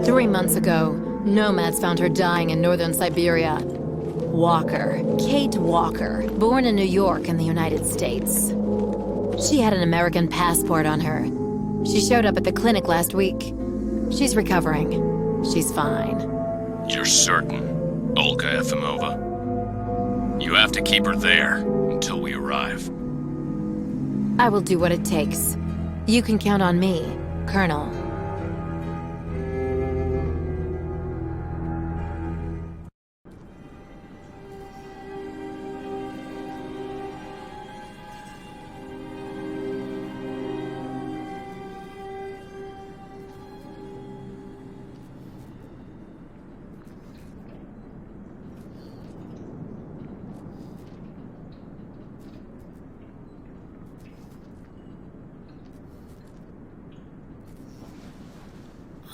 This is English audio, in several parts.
3 months ago, nomads found her dying in northern Syberia. Walker, Kate Walker, born in New York in the United States. She had an American passport on her. She showed up at the clinic last week. She's recovering. She's fine. You're certain, Olga Efimova? You have to keep her there until we arrive. I will do what it takes. You can count on me, Colonel.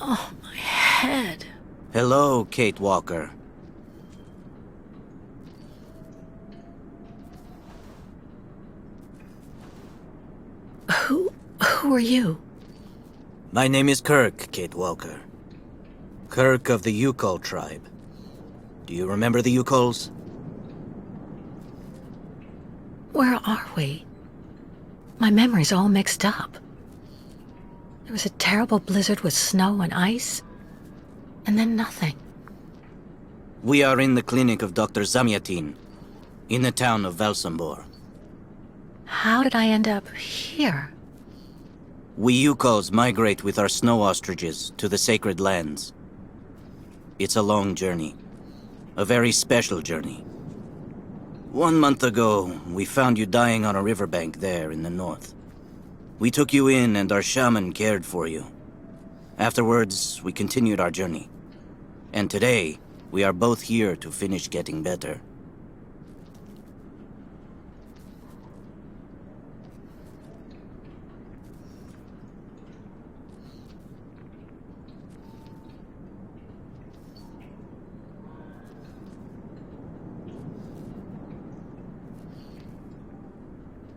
Oh, my head. Hello, Kate Walker. Who are you? My name is Kirk, Kate Walker. Kirk of the Yukol tribe. Do you remember the Yukols? Where are we? My memory's all mixed up. There was a terrible blizzard with snow and ice, and then nothing. We are in the clinic of Dr. Zamyatin, in the town of Valsambor. How did I end up here? We Yukols migrate with our snow ostriches to the sacred lands. It's a long journey. A very special journey. 1 month ago, we found you dying on a riverbank there in the north. We took you in and our shaman cared for you. Afterwards, we continued our journey. And today, we are both here to finish getting better.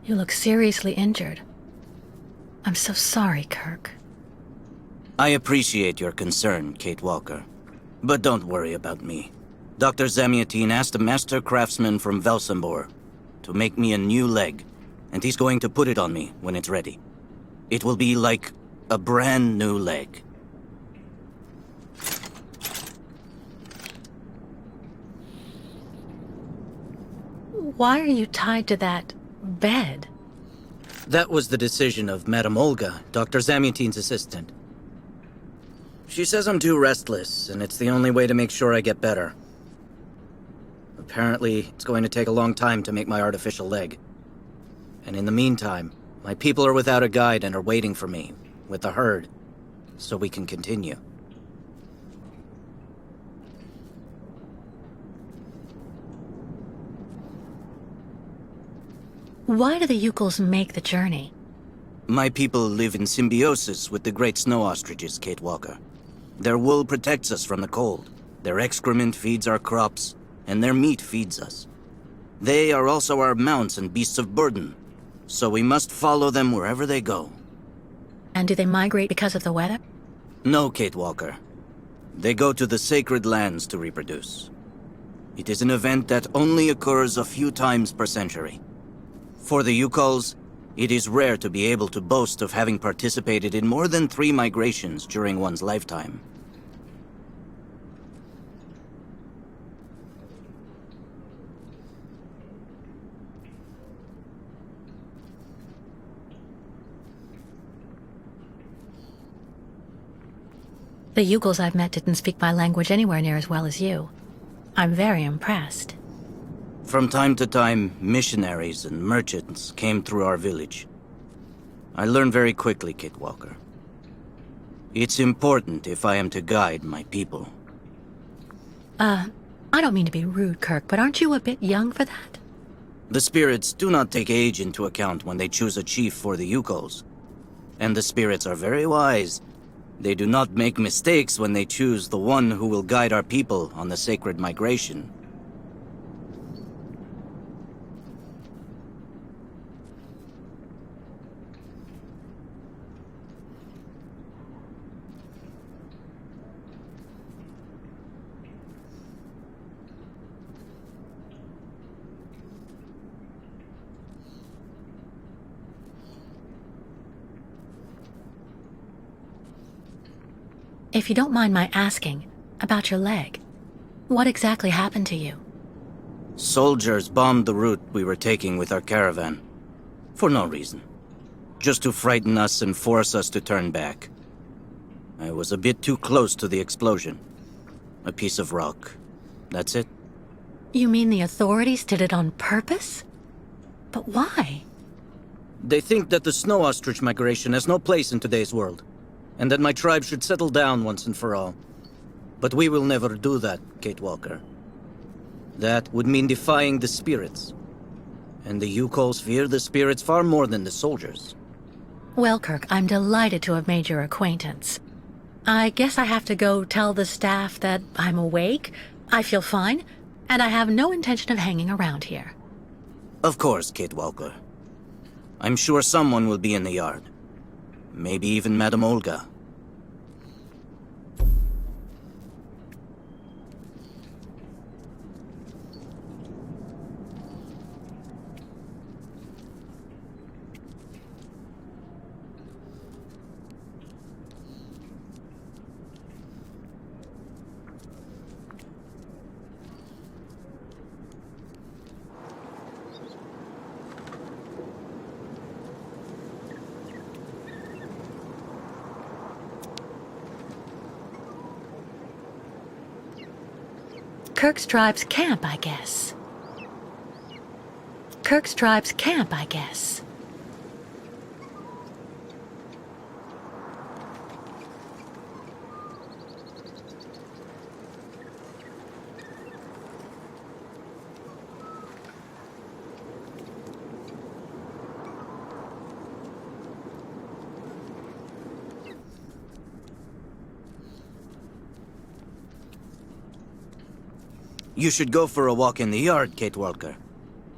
You look seriously injured. I'm so sorry, Kirk. I appreciate your concern, Kate Walker. But don't worry about me. Dr. Zamyatin asked a master craftsman from Valsambor to make me a new leg, and he's going to put it on me when it's ready. It will be like a brand new leg. Why are you tied to that bed? That was the decision of Madame Olga, Dr. Zamyatin's assistant. She says I'm too restless, and it's the only way to make sure I get better. Apparently, it's going to take a long time to make my artificial leg. And in the meantime, my people are without a guide and are waiting for me, with the herd, so we can continue. Why do the Yukols make the journey? My people live in symbiosis with the great snow ostriches, Kate Walker. Their wool protects us from the cold. Their excrement feeds our crops, and their meat feeds us. They are also our mounts and beasts of burden, so we must follow them wherever they go. And do they migrate because of the weather? No, Kate Walker. They go to the sacred lands to reproduce. It is an event that only occurs a few times per century. For the Yukols, it is rare to be able to boast of having participated in more than 3 migrations during one's lifetime. The Yukols I've met didn't speak my language anywhere near as well as you. I'm very impressed. From time to time, missionaries and merchants came through our village. I learned very quickly, Kate Walker. It's important if I am to guide my people. I don't mean to be rude, Kirk, but aren't you a bit young for that? The spirits do not take age into account when they choose a chief for the Yukols. And the spirits are very wise. They do not make mistakes when they choose the one who will guide our people on the sacred migration. If you don't mind my asking, about your leg, what exactly happened to you? Soldiers bombed the route we were taking with our caravan. For no reason. Just to frighten us and force us to turn back. I was a bit too close to the explosion. A piece of rock. That's it. You mean the authorities did it on purpose? But why? They think that the snow ostrich migration has no place in today's world, and that my tribe should settle down once and for all. But we will never do that, Kate Walker. That would mean defying the spirits. And the Yukols fear the spirits far more than the soldiers. Well, Kirk, I'm delighted to have made your acquaintance. I guess I have to go tell the staff that I'm awake, I feel fine, and I have no intention of hanging around here. Of course, Kate Walker. I'm sure someone will be in the yard. Maybe even Madame Olga. Kirk's tribe's camp, I guess. Kirk's tribe's camp, I guess. You should go for a walk in the yard, Kate Walker.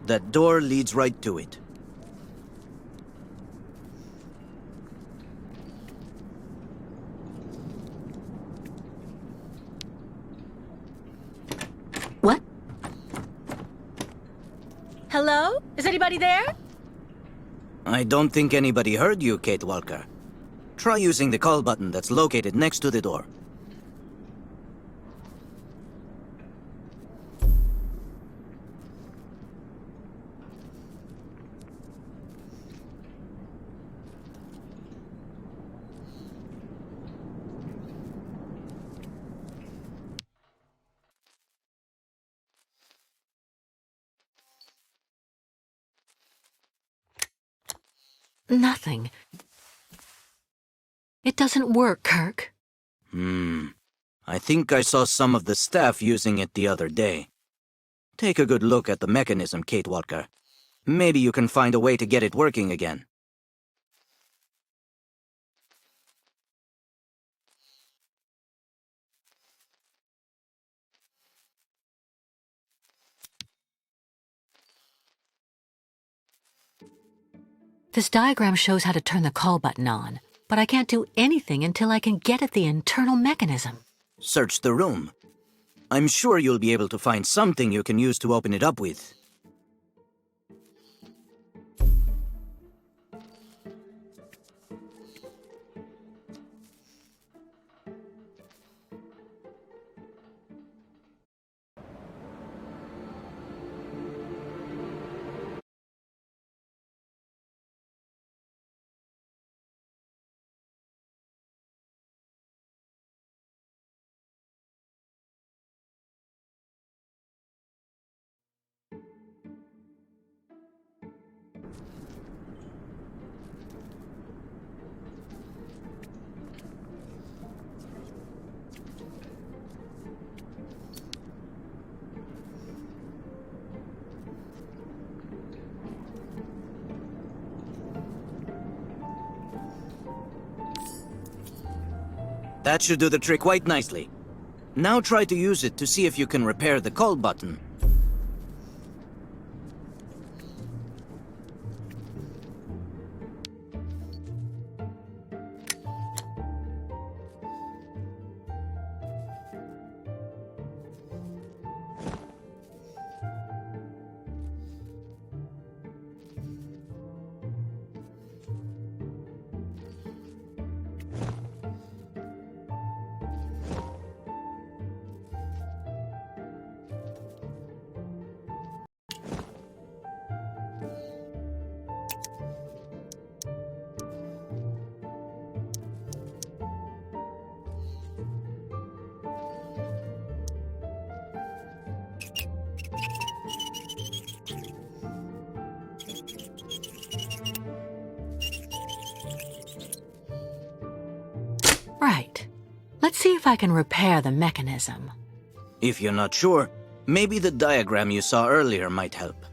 That door leads right to it. What? Hello? Is anybody there? I don't think anybody heard you, Kate Walker. Try using the call button that's located next to the door. Nothing. It doesn't work, Kirk. I think I saw some of the staff using it the other day. Take a good look at the mechanism, Kate Walker. Maybe you can find a way to get it working again. This diagram shows how to turn the call button on, but I can't do anything until I can get at the internal mechanism. Search the room. I'm sure you'll be able to find something you can use to open it up with. That should do the trick quite nicely. Now try to use it to see if you can repair the call button. Right. Let's see if I can repair the mechanism. If you're not sure, maybe the diagram you saw earlier might help.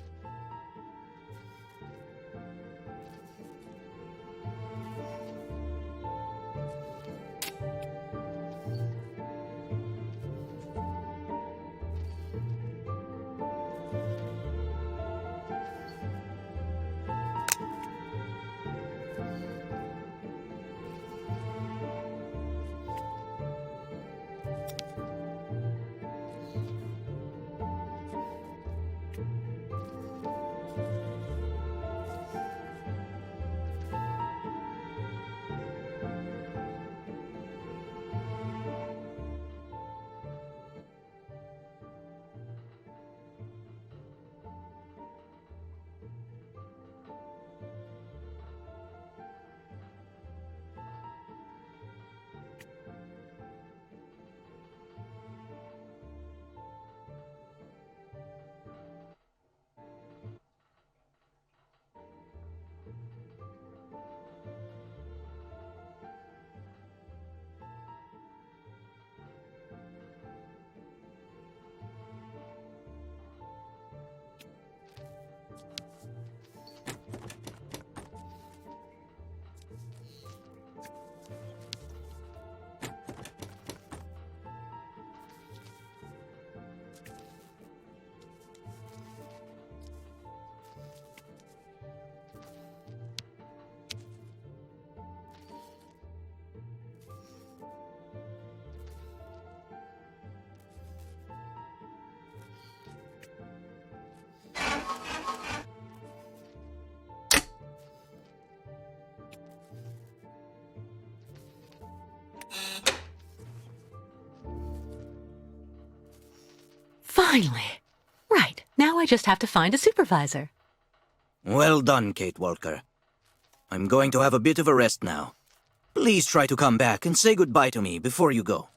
Finally! Right, now I just have to find a supervisor. Well done, Kate Walker. I'm going to have a bit of a rest now. Please try to come back and say goodbye to me before you go.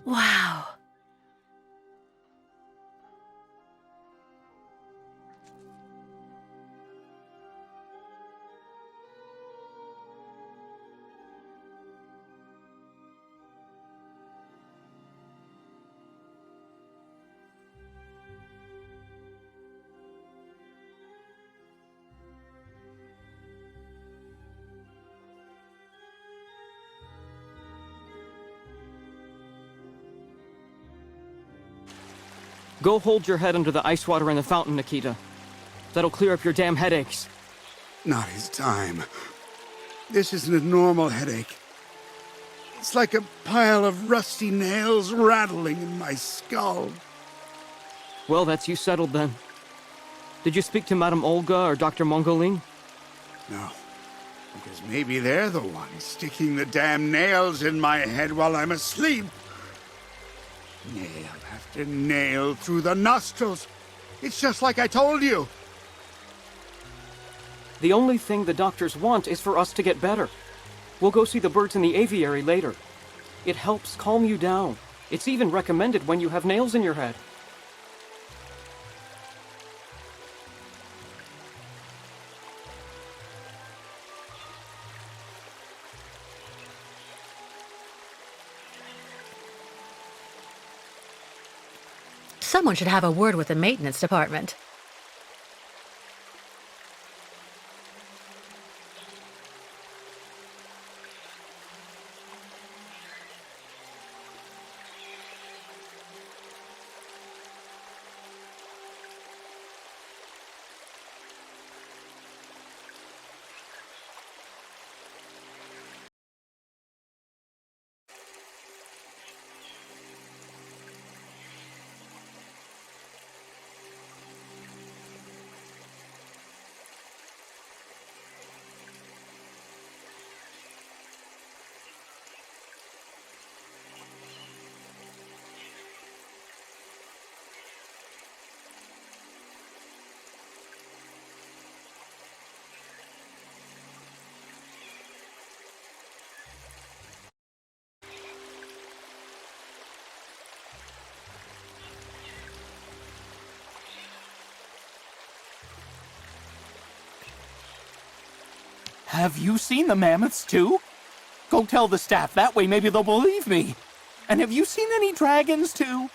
Wow. Go hold your head under the ice water in the fountain, Nikita. That'll clear up your damn headaches. Not his time. This isn't a normal headache. It's like a pile of rusty nails rattling in my skull. Well, that's you settled then. Did you speak to Madame Olga or Dr. Mongoline? No. Because maybe they're the ones sticking the damn nails in my head while I'm asleep. Nail after nail through the nostrils. It's just like I told you. The only thing the doctors want is for us to get better. We'll go see the birds in the aviary later. It helps calm you down. It's even recommended when you have nails in your head. Someone should have a word with the maintenance department. Have you seen the mammoths too? Go tell the staff, that way maybe they'll believe me. And have you seen any dragons too?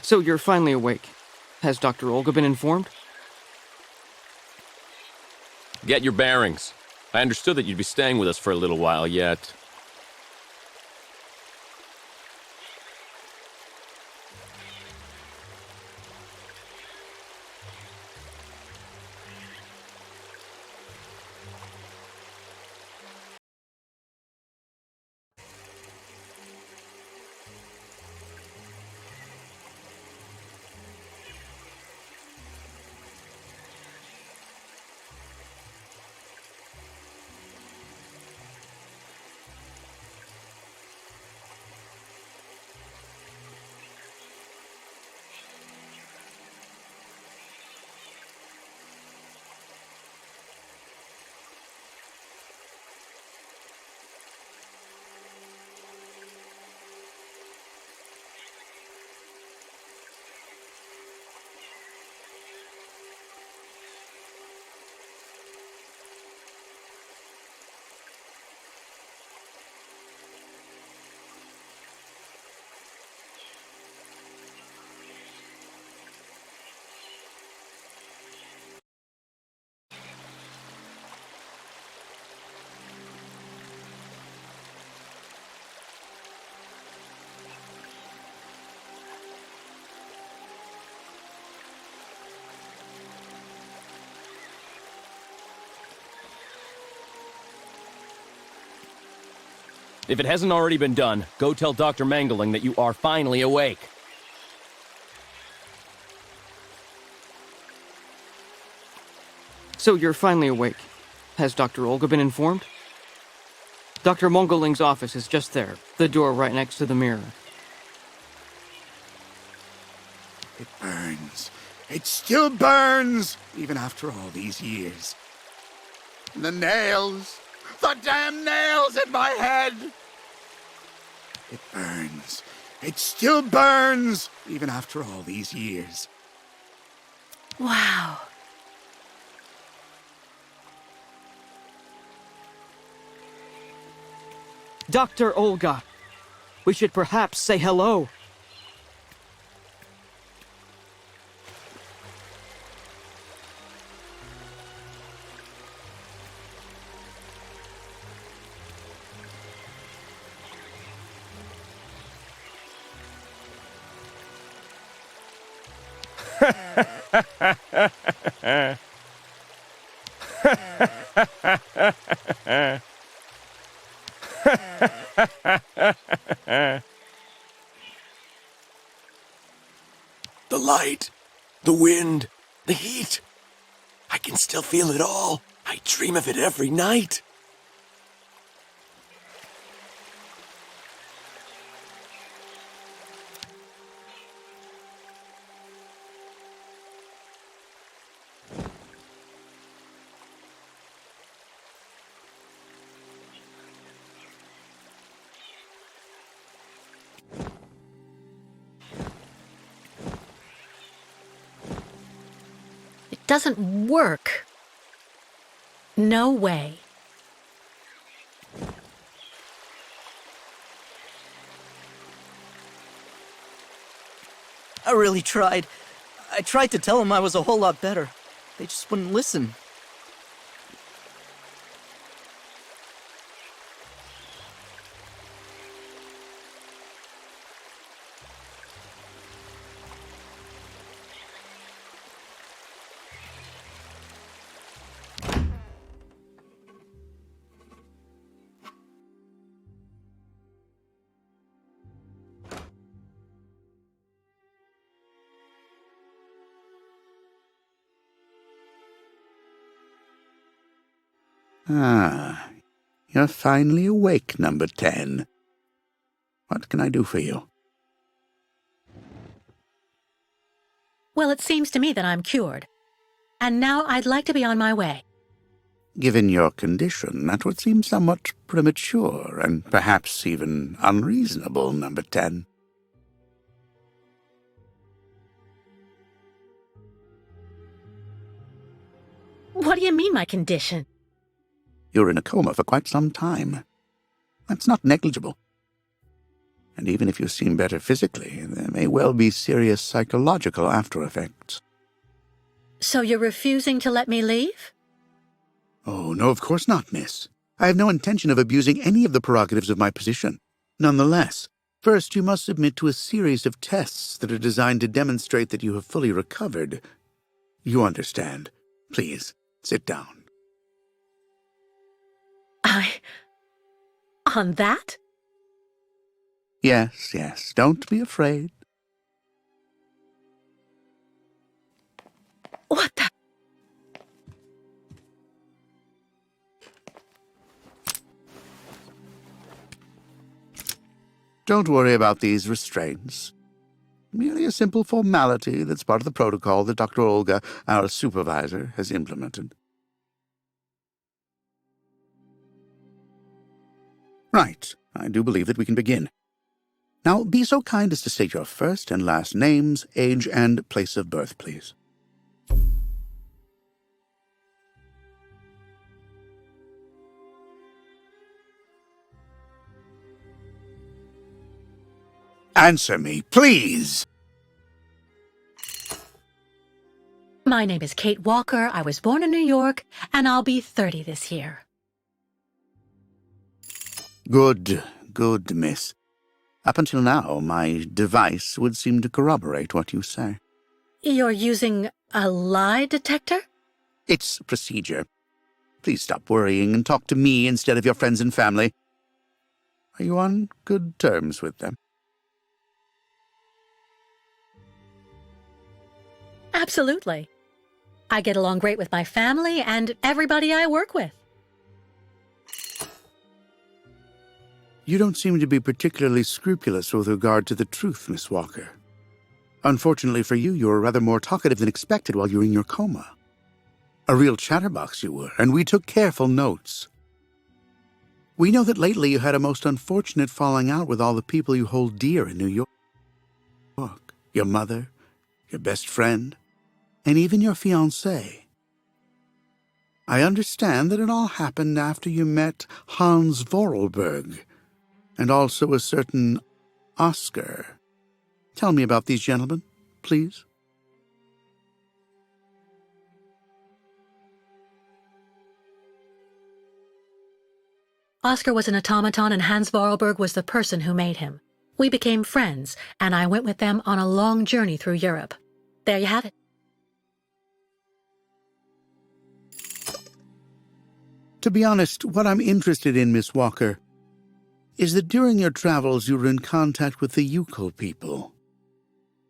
So you're finally awake. Has Dr. Olga been informed? Get your bearings. I understood that you'd be staying with us for a little while yet. If it hasn't already been done, go tell Dr. Mangling that you are finally awake. So you're finally awake. Has Dr. Olga been informed? Dr. Mongeling's office is just there, the door right next to the mirror. It burns. It still burns, even after all these years. The nails. The damn nails in my head! It burns. It still burns, even after all these years. Wow. Dr. Olga, we should perhaps say hello. The light, the wind, the heat. I can still feel it all. I dream of it every night. It doesn't work. No way. I really tried. I tried to tell them I was a whole lot better. They just wouldn't listen. Ah, you're finally awake, number 10. What can I do for you? Well, it seems to me that I'm cured. And now I'd like to be on my way. Given your condition, that would seem somewhat premature and perhaps even unreasonable, number 10. What do you mean, my condition? You're in a coma for quite some time. That's not negligible. And even if you seem better physically, there may well be serious psychological after effects. So you're refusing to let me leave? Oh, no, of course not, miss. I have no intention of abusing any of the prerogatives of my position. Nonetheless, first you must submit to a series of tests that are designed to demonstrate that you have fully recovered. You understand. Please, sit down. On that? Yes, yes, don't be afraid. What the? Don't worry about these restraints. Merely a simple formality that's part of the protocol that Dr. Olga, our supervisor, has implemented. Right, I do believe that we can begin. Now, be so kind as to state your first and last names, age, and place of birth, please. Answer me, please! My name is Kate Walker. I was born in New York, and I'll be 30 this year. Good, miss. Up until now, my device would seem to corroborate what you say. You're using a lie detector? It's procedure. Please stop worrying and talk to me instead of your friends and family. Are you on good terms with them? Absolutely. I get along great with my family and everybody I work with. You don't seem to be particularly scrupulous with regard to the truth, Miss Walker. Unfortunately for you, you were rather more talkative than expected while you were in your coma. A real chatterbox you were, and we took careful notes. We know that lately you had a most unfortunate falling out with all the people you hold dear in New York. Your mother, your best friend, and even your fiancé. I understand that it all happened after you met Hans Vorarlberg, and also a certain Oscar. Tell me about these gentlemen, please. Oscar was an automaton and Hans Vorarlberg was the person who made him. We became friends, and I went with them on a long journey through Europe. There you have it. To be honest, what I'm interested in, Miss Walker, is that during your travels you were in contact with the Yukon people,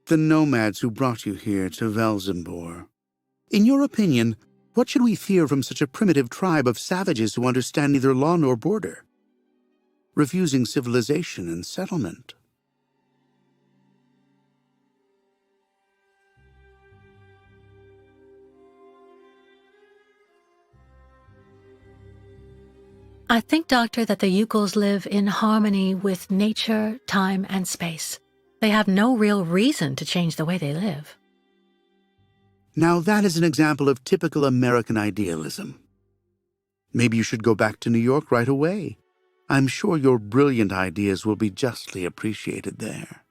the nomads who brought you here to Velzembor. In your opinion, what should we fear from such a primitive tribe of savages who understand neither law nor border, refusing civilization and settlement? I think, Doctor, that the Yukols live in harmony with nature, time, and space. They have no real reason to change the way they live. Now that is an example of typical American idealism. Maybe you should go back to New York right away. I'm sure your brilliant ideas will be justly appreciated there.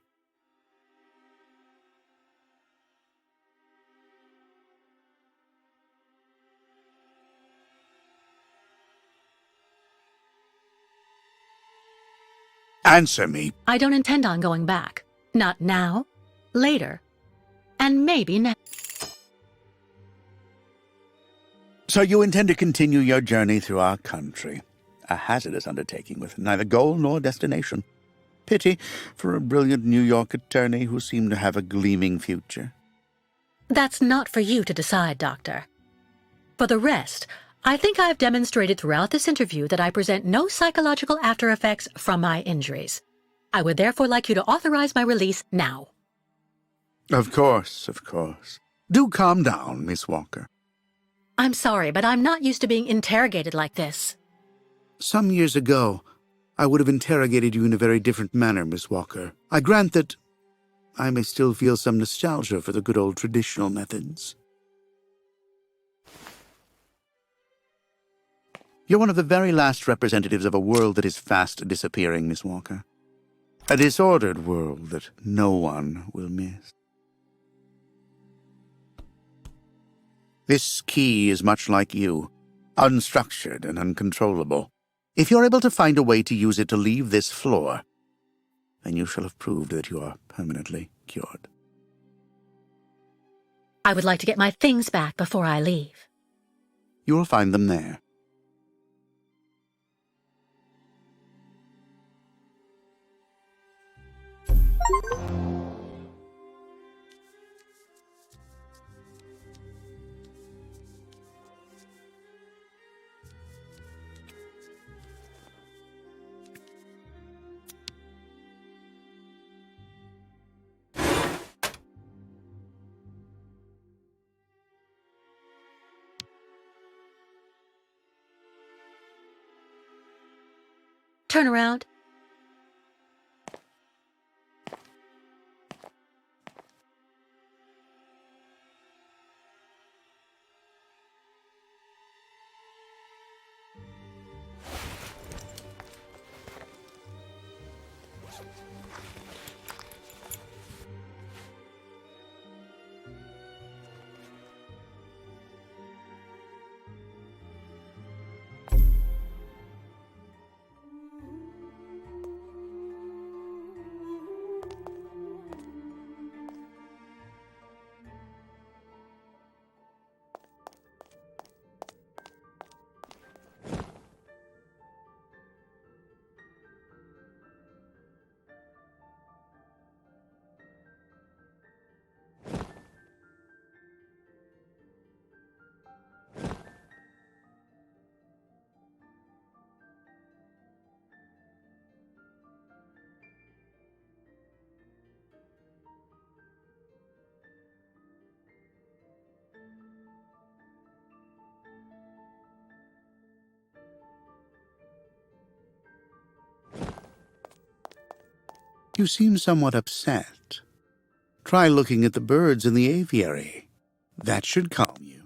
Answer me. I don't intend on going back. Not now, later, and maybe next. So you intend to continue your journey through our country. A hazardous undertaking with neither goal nor destination. Pity for a brilliant New York attorney who seemed to have a gleaming future. That's not for you to decide, Doctor. For the rest, I think I've demonstrated throughout this interview that I present no psychological after effects from my injuries. I would therefore like you to authorize my release now. Of course, of course. Do calm down, Miss Walker. I'm sorry, but I'm not used to being interrogated like this. Some years ago, I would have interrogated you in a very different manner, Miss Walker. I grant that I may still feel some nostalgia for the good old traditional methods. You're one of the very last representatives of a world that is fast disappearing, Miss Walker. A disordered world that no one will miss. This key is much like you, unstructured and uncontrollable. If you're able to find a way to use it to leave this floor, then you shall have proved that you are permanently cured. I would like to get my things back before I leave. You will find them there. Turn around. You seem somewhat upset. Try looking at the birds in the aviary. That should calm you.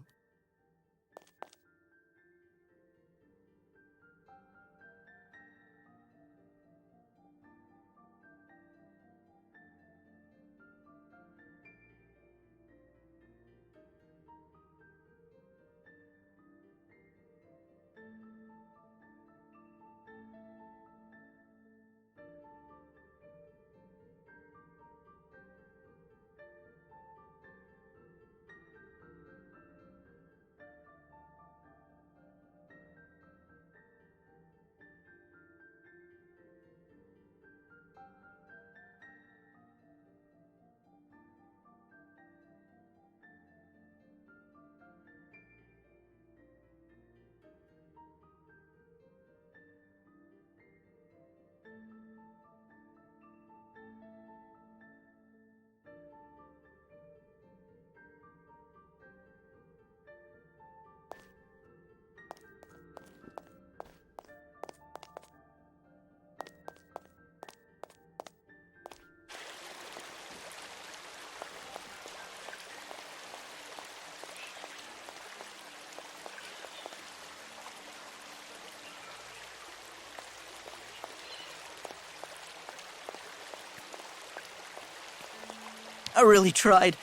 I really tried.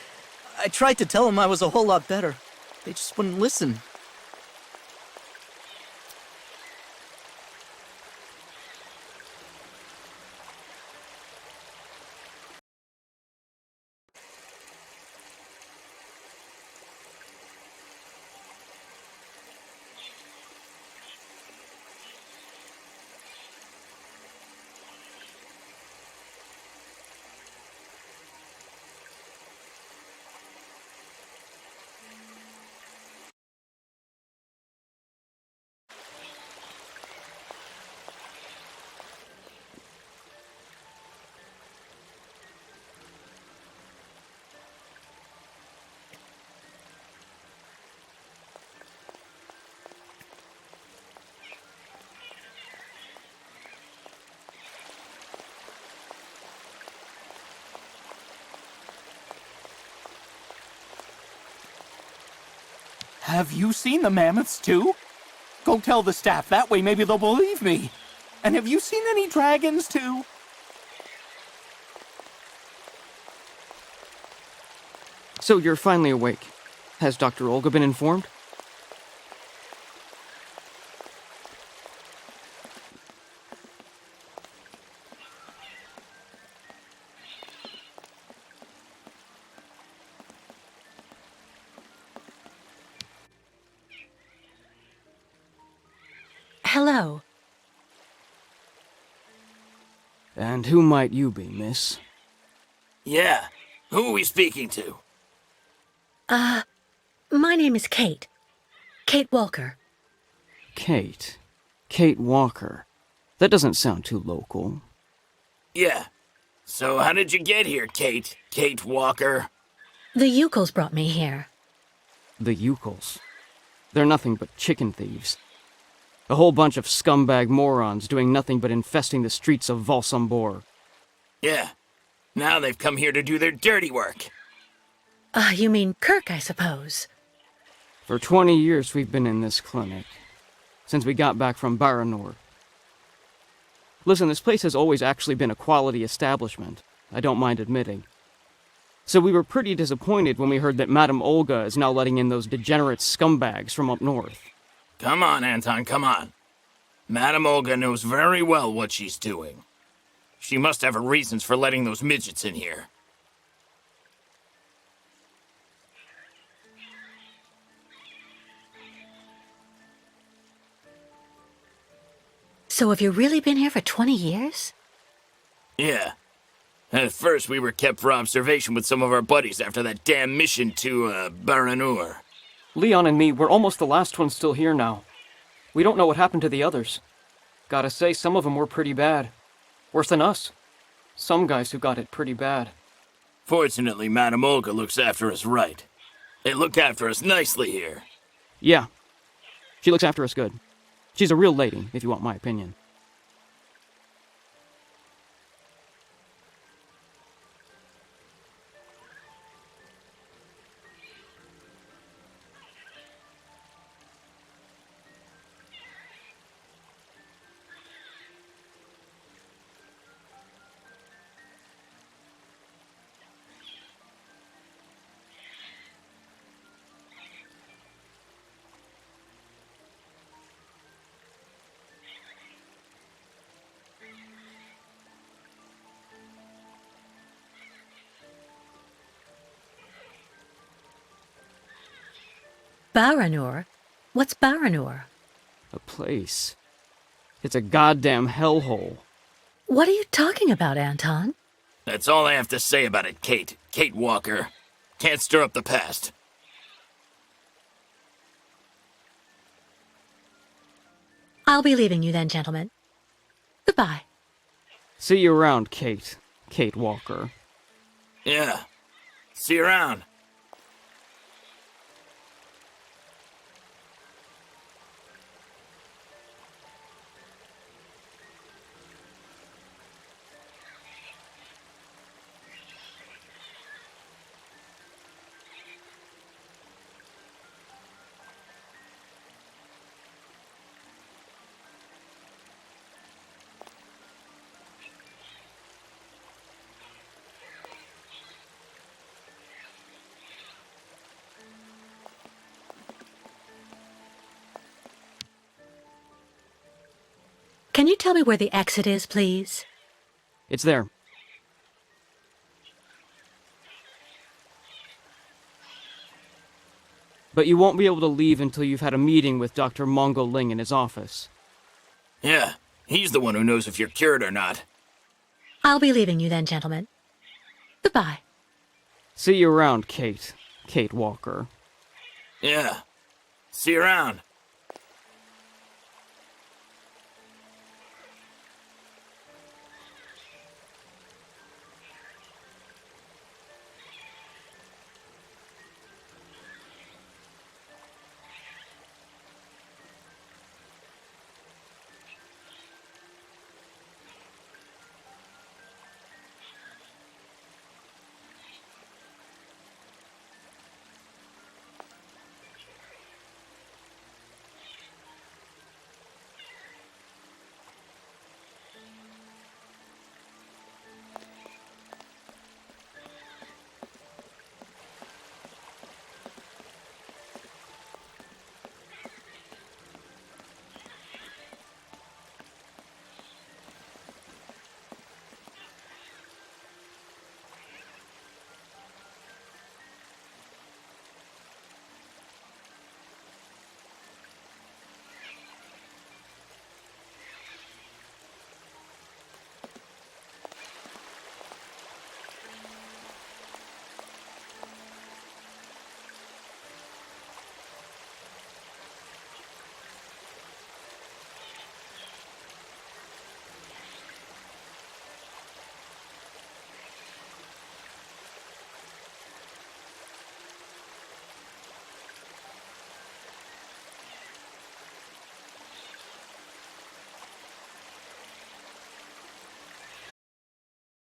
I tried to tell them I was a whole lot better. They just wouldn't listen. Have you seen the mammoths too? Go tell the staff, that way maybe they'll believe me. And have you seen any dragons, too? So you're finally awake. Has Dr. Olga been informed? Hello. And who might you be, miss? Yeah. Who are we speaking to? My name is Kate. Kate Walker. Kate. Kate Walker. That doesn't sound too local. Yeah. So how did you get here, Kate? Kate Walker? The Yukos brought me here. The Yukos. They're nothing but chicken thieves. A whole bunch of scumbag morons doing nothing but infesting the streets of Valsambor. Yeah. Now they've come here to do their dirty work. You mean Kirk, I suppose. For 20 years we've been in this clinic. Since we got back from Baranor. Listen, this place has always actually been a quality establishment. I don't mind admitting. So we were pretty disappointed when we heard that Madame Olga is now letting in those degenerate scumbags from up north. Come on, Anton, come on. Madame Olga knows very well what she's doing. She must have her reasons for letting those midgets in here. So have you really been here for 20 years? Yeah. At first, we were kept for observation with some of our buddies after that damn mission to, Baranur. Leon and me, we're almost the last ones still here now. We don't know what happened to the others. Gotta say, some of them were pretty bad. Worse than us. Some guys who got it pretty bad. Fortunately, Madame Olga looks after us right. They look after us nicely here. Yeah. She looks after us good. She's a real lady, if you want my opinion. Baranur? What's Baranur? A place. It's a goddamn hellhole. What are you talking about, Anton? That's all I have to say about it, Kate. Kate Walker. Can't stir up the past. I'll be leaving you then, gentlemen. Goodbye. See you around, Kate. Kate Walker. Yeah. See you around. Can you tell me where the exit is, please? It's there. But you won't be able to leave until you've had a meeting with Dr. Mongo Ling in his office. Yeah, he's the one who knows if you're cured or not. I'll be leaving you then, gentlemen. Goodbye. See you around, Kate. Kate Walker. Yeah. See you around.